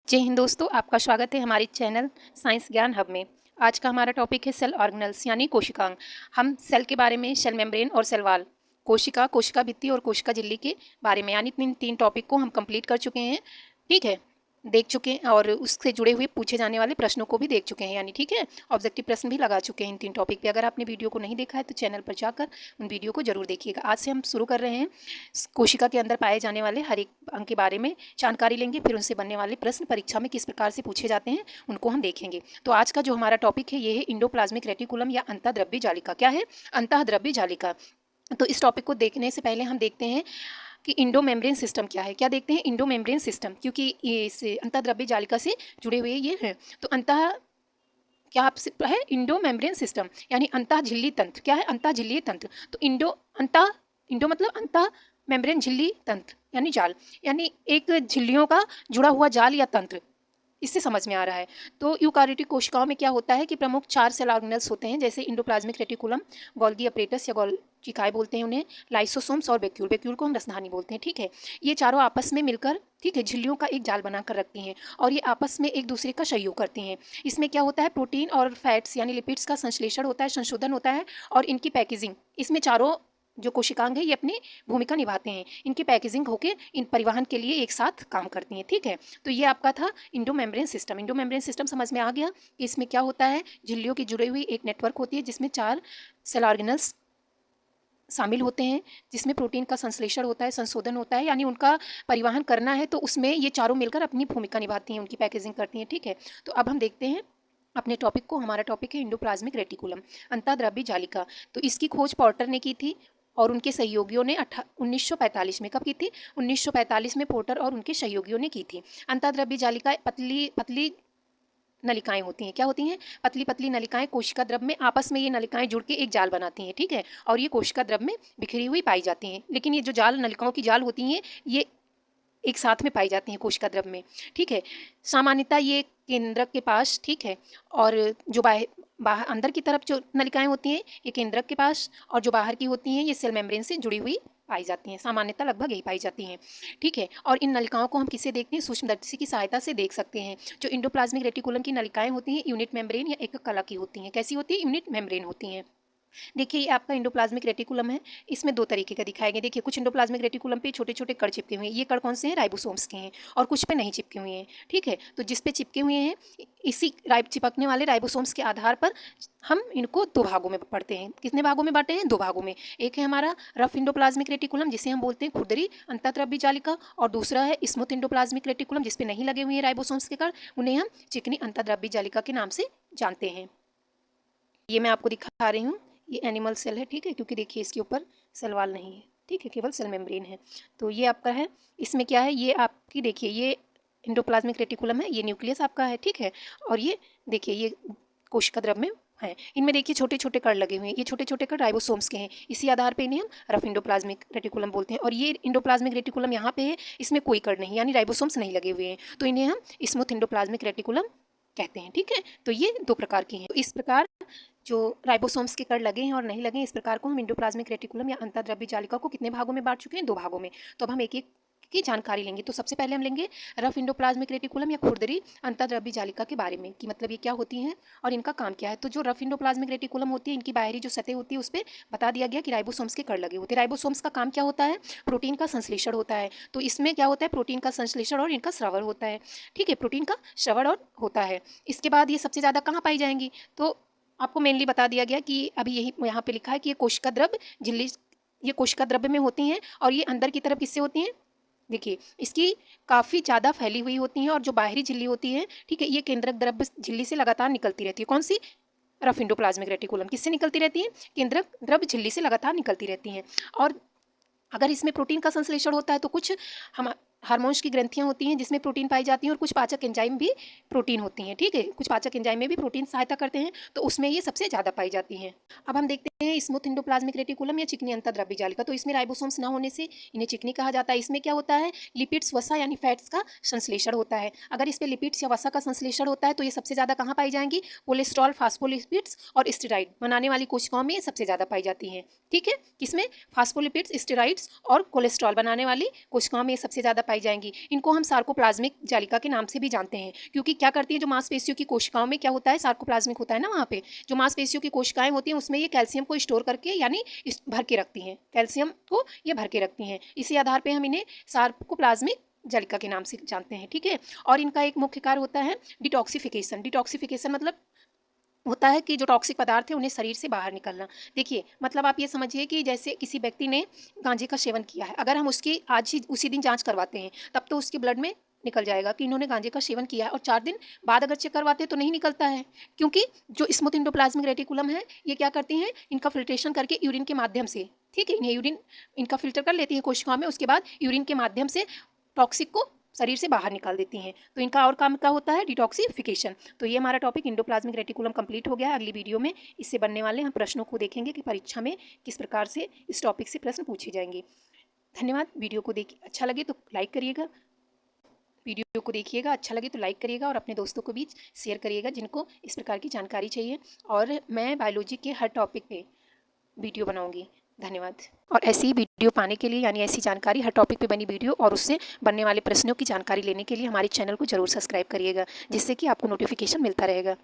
जय हिंद दोस्तों, आपका स्वागत है हमारे चैनल साइंस ज्ञान हब में। आज का हमारा टॉपिक है सेल ऑर्गेनल्स यानी कोशिकांग। हम सेल के बारे में, सेल मेम्ब्रेन और सेल वॉल, कोशिका भित्ति और कोशिका झिल्ली के बारे में यानी तीन टॉपिक को हम कंप्लीट कर चुके हैं। ठीक है, देख चुके हैं और उससे जुड़े हुए पूछे जाने वाले प्रश्नों को भी देख चुके हैं, यानी ठीक है ऑब्जेक्टिव प्रश्न भी लगा चुके हैं इन तीन टॉपिक पे। अगर आपने वीडियो को नहीं देखा है तो चैनल पर जाकर उन वीडियो को जरूर देखिएगा। आज से हम शुरू कर रहे हैं कोशिका के अंदर पाए जाने वाले हर एक अंग के बारे में जानकारी लेंगे, फिर उनसे बनने वाले प्रश्न परीक्षा में किस प्रकार से पूछे जाते हैं उनको हम देखेंगे। तो आज का जो हमारा टॉपिक है ये है इंडोप्लाज्मिक रेटिकुलम या अंतःद्रव्य जालिका। क्या है? अंतःद्रव्य जालिका। तो इस टॉपिक को देखने से पहले हम देखते हैं कि इंडो मेम्ब्रेन सिस्टम क्या है। क्या देखते हैं? इंडो मेम्ब्रेन सिस्टम, क्योंकि ये इस अंतःद्रव्य जालिका से जुड़े हुए ये हैं। तो अंतः क्या आपसे है? इंडो मेम्ब्रेन सिस्टम यानी अंतः झिल्ली तंत्र। क्या है? अंतः झिल्ली तंत्र। तो इंडो मतलब अंतः मेम्ब्रेन झिल्ली तंत्र यानी जाल, यानी एक झिल्लियों का जुड़ा हुआ जाल या तंत्र, इससे समझ में आ रहा है। तो यूकारियोटिक कोशिकाओं में क्या होता है कि प्रमुख 4 सेल ऑर्गेनल्स होते हैं, जैसे इंडोप्लाज्मिक रेटिकुलम, गोल्गी अपरेटस या गोल्गी काय बोलते हैं उन्हें, लाइसोसोम्स और वैक्यूल को हम रसधानी बोलते हैं। ठीक है, ये चारों आपस में मिलकर, ठीक है, झिल्लियों का एक जाल बनाकर रखती हैं और ये आपस में एक दूसरे का सहयोग करती हैं। इसमें क्या होता है? प्रोटीन और फैट्स यानी लिपिड्स का संश्लेषण होता है, संशोधन होता है और इनकी पैकेजिंग, इसमें चारों जो कोशिकांग है ये अपनी भूमिका निभाते हैं। इनकी पैकेजिंग होकर इन परिवहन के लिए एक साथ काम करती हैं। ठीक है, तो ये आपका था Indo membrane system. Indo membrane system समझ में आ गया कि इसमें क्या होता है? झिल्लियों की जुड़ी हुई एक नेटवर्क होती है जिसमें 4 सेल ऑर्गेनल्स शामिल होते हैं, जिसमें प्रोटीन का संश्लेषण होता है, संशोधन होता है, यानी उनका परिवहन करना है तो उसमें ये चारों मिलकर अपनी भूमिका निभाती हैं, उनकी पैकेजिंग करती हैं। ठीक है, तो अब हम देखते हैं अपने टॉपिक को। हमारा टॉपिक है इंडोप्लाज्मिक रेटिकुलम, अंतःद्रव्य जालिका। तो इसकी खोज पोर्टर ने की थी और उनके सहयोगियों ने 1945 में। कब की थी? 1945 में पोर्टर और उनके सहयोगियों ने की थी। अंतःद्रव्य जालिका पतली पतली नलिकाएं होती हैं। क्या होती हैं? पतली पतली नलिकाएं कोशिका द्रव में, आपस में ये नलिकाएं जुड़ के एक जाल बनाती हैं। ठीक है, और ये कोशिका द्रव में बिखरी हुई पाई जाती हैं, लेकिन ये जो जाल, नलिकाओं की जाल होती हैं, ये एक साथ में पाई जाती हैं कोशिका द्रव में। ठीक है, सामान्यतः ये केंद्रक के पास, ठीक है, और जो बाहर अंदर की तरफ जो नलिकाएं होती हैं ये केंद्रक के पास, और जो बाहर की होती हैं ये सेल मेम्ब्रेन से जुड़ी हुई पाई जाती हैं। सामान्यतः लगभग यही पाई जाती हैं। ठीक है, और इन नलिकाओं को हम किससे देखते हैं? सूक्ष्मदर्शी की सहायता से देख सकते हैं। जो इंडोप्लाज्मिक रेटिकुलम की नलिकाएं होती हैं यूनिट मेम्ब्रेन या एकक कला की होती हैं। कैसी होती है? यूनिट मेम्ब्रेन होती हैं। देखिए ये आपका इंडोप्लाज्मिक रेटिकुलम है, इसमें 2 तरीके का दिखाए गए। देखिए कुछ इंडोप्लाज्मिक रेटिकुलम पे छोटे छोटे कण चिपके हुए हैं। ये कण कौन से हैं? राइबोसोम्स के हैं, और कुछ पे नहीं चिपके हुए हैं। ठीक है, तो जिस पे चिपके हुए हैं इसी चिपकने वाले राइबोसोम्स के आधार पर हम इनको 2 भागों में पढ़ते हैं। कितने भागों में बांटे हैं? 2 भागों में। एक है हमारा रफ इंडोप्लाज्मिक रेटिकुलम जिसे हम बोलते हैं खुरदरी अंतःद्रव्य जालिका, और दूसरा है स्मूथ इंडोप्लाज्मिक रेटिकुलम जिसपे नहीं लगे हुए हैं राइबोसोम्स के कण, उन्हें हम चिकनी अंतःद्रव्य जालिका के नाम से जानते हैं। ये मैं आपको दिखा रही हूँ, ये एनिमल सेल है। ठीक है, क्योंकि देखिए इसके ऊपर सेल वाल नहीं है, ठीक है, केवल सेल मेम्ब्रेन है। तो ये आपका है, इसमें क्या है? ये आपकी देखिए ये इंडोप्लाज्मिक रेटिकुलम है, ये न्यूक्लियस आपका है। ठीक है, और ये देखिए ये कोशिका द्रव में है। इनमें देखिए छोटे छोटे कण लगे हुए हैं, ये छोटे छोटे कण राइबोसोम्स के हैं। इसी आधार पे इन्हें हम रफ इंडोप्लाज्मिक रेटिकुलम बोलते हैं। और ये इंडोप्लाज्मिक रेटिकुलम यहाँ पे है, इसमें कोई कण नहीं, यानी राइबोसोम्स नहीं लगे हुए हैं, तो इन्हें हम स्मूथ इंडोप्लाज्मिक रेटिकुलम कहते हैं। ठीक है, तो ये 2 प्रकार की हैं। तो इस प्रकार जो राइबोसोम्स के कण लगे हैं और नहीं लगे हैं, इस प्रकार को हम इंडोप्लाज्मिक रेटिकुलम या अंतःद्रव्य जालिका को कितने भागों में बांट चुके हैं? 2 भागों में। तो अब हम एक एक की जानकारी लेंगे। तो सबसे पहले हम लेंगे रफ इंडोप्लाज्मिक रेटिकुलम या खुरदरी अंतःद्रव्य जालिका के बारे में, कि मतलब ये क्या होती हैं और इनका काम क्या है। तो जो रफ इंडोप्लाज्मिक रेटिकुलम होती है, इनकी बाहरी जो सतह होती है उस पर बता दिया गया कि राइबोसोम्स के कण लगे होते हैं। राइबोसोम्स का काम क्या होता है? प्रोटीन का संश्लेषण होता है। तो इसमें क्या होता है? प्रोटीन का संश्लेषण और इनका स्रवण होता है। ठीक है, प्रोटीन का श्रवण और होता है। इसके बाद ये सबसे ज़्यादा कहाँ पाई जाएंगी? तो आपको मेनली बता दिया गया कि अभी यही यहाँ पे लिखा है कि ये कोशिका द्रव झिल्ली, ये कोशिका द्रव्य में होती हैं, और ये अंदर की तरफ किससे होती हैं? देखिए इसकी काफ़ी ज़्यादा फैली हुई होती हैं, और जो बाहरी झिल्ली होती है, ठीक है, ये केंद्रक द्रव्य झिल्ली से लगातार निकलती रहती है। कौन सी? रफ इंडोप्लाज्मिक रेटिकुलम किससे निकलती रहती है? केंद्रक द्रव्य झिल्ली से लगातार निकलती रहती हैं। और अगर इसमें प्रोटीन का संश्लेषण होता है तो कुछ हम हार्मोन्स की ग्रंथियां होती हैं जिसमें प्रोटीन पाई जाती हैं, और कुछ पाचक एंजाइम भी प्रोटीन होती हैं। ठीक है, कुछ पाचक एंजाइम में भी प्रोटीन सहायता करते हैं, तो उसमें ये सबसे ज़्यादा पाई जाती हैं। अब हम देखते हैं स्मूथ इंडोप्लाज्मिक रेटिकुलम या चिकनी अंतःद्रव्य जालिका। तो इसमें राइबोसोम्स ना होने से इन्हें चिकनी कहा जाता है। इसमें क्या होता है? लिपिड्स, वसा यानी फैट्स का संश्लेषण होता है। अगर इस पर लिपिड्स या वसा का संश्लेषण होता है तो ये सबसे ज़्यादा कहाँ पाई जाएंगी? कोलेस्ट्रॉल, फास्फोलिपिड्स और स्टेरॉइड बनाने वाली कोशिकाओं में ये सबसे ज़्यादा पाई जाती हैं। ठीक है, किसमें? फास्फोलिपिड्स, स्टेरॉइड्स और कोलेस्ट्रॉल बनाने वाली कोशिकाओं में ये सबसे ज़्यादा पाई जाएंगी। इनको हम सार्कोप्लाज्मिक जालिका के नाम से भी जानते हैं, क्योंकि क्या करती है, जो मांसपेशियों की कोशिकाओं में क्या होता है, सार्कोप्लाज्मिक होता है ना, वहाँ पे जो मांसपेशियों की कोशिकाएं होती हैं उसमें ये कैल्शियम को स्टोर करके यानी भर के रखती हैं, कैल्शियम को ये भर के रखती हैं। इसी आधार पर हम इन्हें सार्कोप्लाज्मिक जालिका के नाम से जानते हैं, ठीक है। और इनका एक मुख्य कार्य होता है डिटॉक्सिफिकेशन। डिटॉक्सिफिकेशन मतलब होता है कि जो टॉक्सिक पदार्थ है उन्हें शरीर से बाहर निकलना। देखिए, मतलब आप ये समझिए कि जैसे किसी व्यक्ति ने गांजे का सेवन किया है, अगर हम उसकी आज ही उसी दिन जांच करवाते हैं तब तो उसके ब्लड में निकल जाएगा कि इन्होंने गांजे का सेवन किया है, और 4 दिन बाद अगर चेक करवाते हैं तो नहीं निकलता है, क्योंकि जो स्मूथ इंडोप्लाज्मिक रेटिकुलम है ये क्या करती हैं, इनका फिल्ट्रेशन करके यूरिन के माध्यम से, ठीक है, इन्हें यूरिन इनका फिल्टर कर लेती है कोशिकाओं में, उसके बाद यूरिन के माध्यम से टॉक्सिक को शरीर से बाहर निकाल देती हैं। तो इनका और काम क्या होता है, डिटॉक्सिफिकेशन। तो ये हमारा टॉपिक इंडोप्लाज्मिक रेटिकुलम कंप्लीट हो गया है। अगली वीडियो में इससे बनने वाले हम प्रश्नों को देखेंगे कि परीक्षा में किस प्रकार से इस टॉपिक से प्रश्न पूछे जाएंगे। धन्यवाद। वीडियो को देखिए, अच्छा लगे तो लाइक करिएगा, वीडियो को देखिएगा, अच्छा लगे तो लाइक करिएगा और अपने दोस्तों को बीच शेयर करिएगा जिनको इस प्रकार की जानकारी चाहिए। और मैं बायोलॉजी के हर टॉपिक पे वीडियो बनाऊंगी। धन्यवाद। और ऐसी वीडियो पाने के लिए यानी ऐसी जानकारी, हर टॉपिक पे बनी वीडियो और उससे बनने वाले प्रश्नों की जानकारी लेने के लिए हमारे चैनल को जरूर सब्सक्राइब करिएगा, जिससे कि आपको नोटिफिकेशन मिलता रहेगा।